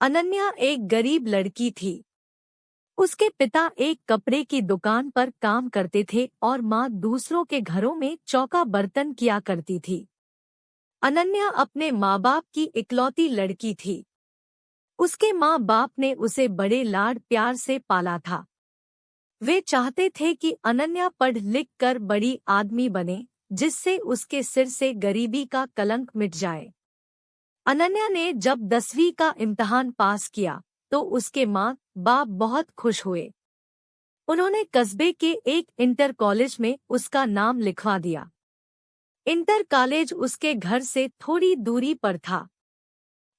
अनन्या एक गरीब लड़की थी। उसके पिता एक कपड़े की दुकान पर काम करते थे और माँ दूसरों के घरों में चौका बर्तन किया करती थी। अनन्या अपने माँ बाप की इकलौती लड़की थी। उसके माँ बाप ने उसे बड़े लाड प्यार से पाला था। वे चाहते थे कि अनन्या पढ़ लिख कर बड़ी आदमी बने, जिससे उसके सिर से गरीबी का कलंक मिट जाए। अनन्या ने जब 10वीं का इम्तिहान पास किया तो उसके माँ बाप बहुत खुश हुए। उन्होंने कस्बे के एक इंटर कॉलेज में उसका नाम लिखवा दिया। इंटर कॉलेज उसके घर से थोड़ी दूरी पर था,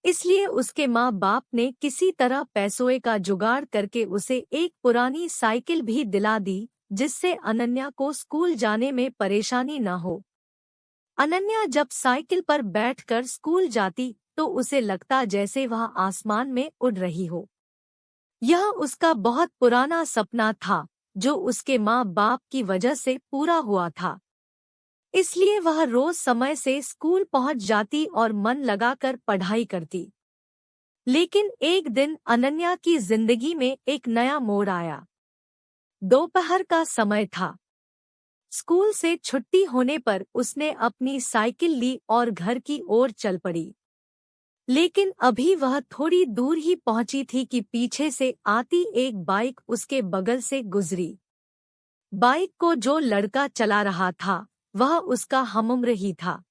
इसलिए उसके माँ बाप ने किसी तरह पैसों का जुगाड़ करके उसे एक पुरानी साइकिल भी दिला दी, जिससे अनन्या को स्कूल जाने में परेशानी न हो। अनन्या जब साइकिल पर बैठकर स्कूल जाती तो उसे लगता जैसे वह आसमान में उड़ रही हो। यह उसका बहुत पुराना सपना था, जो उसके माँ बाप की वजह से पूरा हुआ था। इसलिए वह रोज समय से स्कूल पहुंच जाती और मन लगाकर पढ़ाई करती। लेकिन एक दिन अनन्या की जिंदगी में एक नया मोड़ आया। दोपहर का समय था। स्कूल से छुट्टी होने पर उसने अपनी साइकिल ली और घर की ओर चल पड़ी। लेकिन अभी वह थोड़ी दूर ही पहुंची थी कि पीछे से आती एक बाइक उसके बगल से गुजरी। बाइक को जो लड़का चला रहा था वह उसका हमउम्र ही था।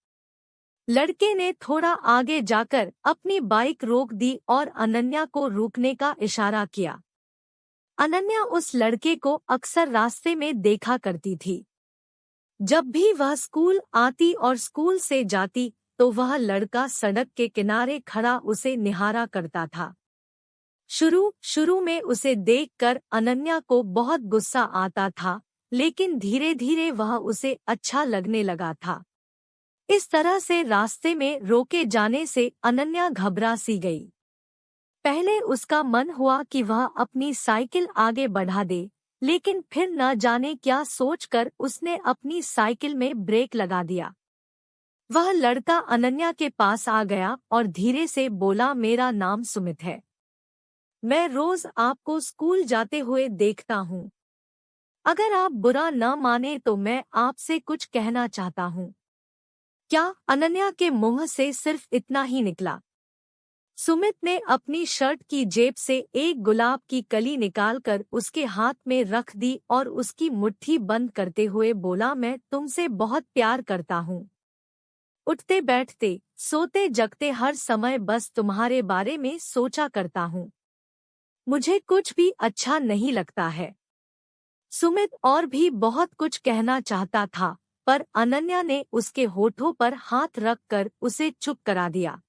लड़के ने थोड़ा आगे जाकर अपनी बाइक रोक दी और अनन्या को रुकने का इशारा किया। अनन्या उस लड़के को अक्सर रास्ते में देखा करती थी। जब भी वह स्कूल आती और स्कूल से जाती तो वह लड़का सड़क के किनारे खड़ा उसे निहारा करता था। शुरू में उसे देखकर अनन्या को बहुत गुस्सा आता था, लेकिन धीरे धीरे वह उसे अच्छा लगने लगा था। इस तरह से रास्ते में रोके जाने से अनन्या घबरा सी गई। पहले उसका मन हुआ कि वह अपनी साइकिल आगे बढ़ा दे, लेकिन फिर न जाने क्या सोचकर उसने अपनी साइकिल में ब्रेक लगा दिया। वह लड़का अनन्या के पास आ गया और धीरे से बोला, मेरा नाम सुमित है। मैं रोज आपको स्कूल जाते हुए देखता हूँ। अगर आप बुरा न माने तो मैं आपसे कुछ कहना चाहता हूँ। क्या? अनन्या के मुंह से सिर्फ इतना ही निकला। सुमित ने अपनी शर्ट की जेब से एक गुलाब की कली निकालकर उसके हाथ में रख दी और उसकी मुट्ठी बंद करते हुए बोला, मैं तुमसे बहुत प्यार करता हूँ। उठते बैठते, सोते जगते हर समय बस तुम्हारे बारे में सोचा करता हूँ। मुझे कुछ भी अच्छा नहीं लगता है। सुमित और भी बहुत कुछ कहना चाहता था, पर अनन्या ने उसके होठों पर हाथ रखकर उसे चुप करा दिया।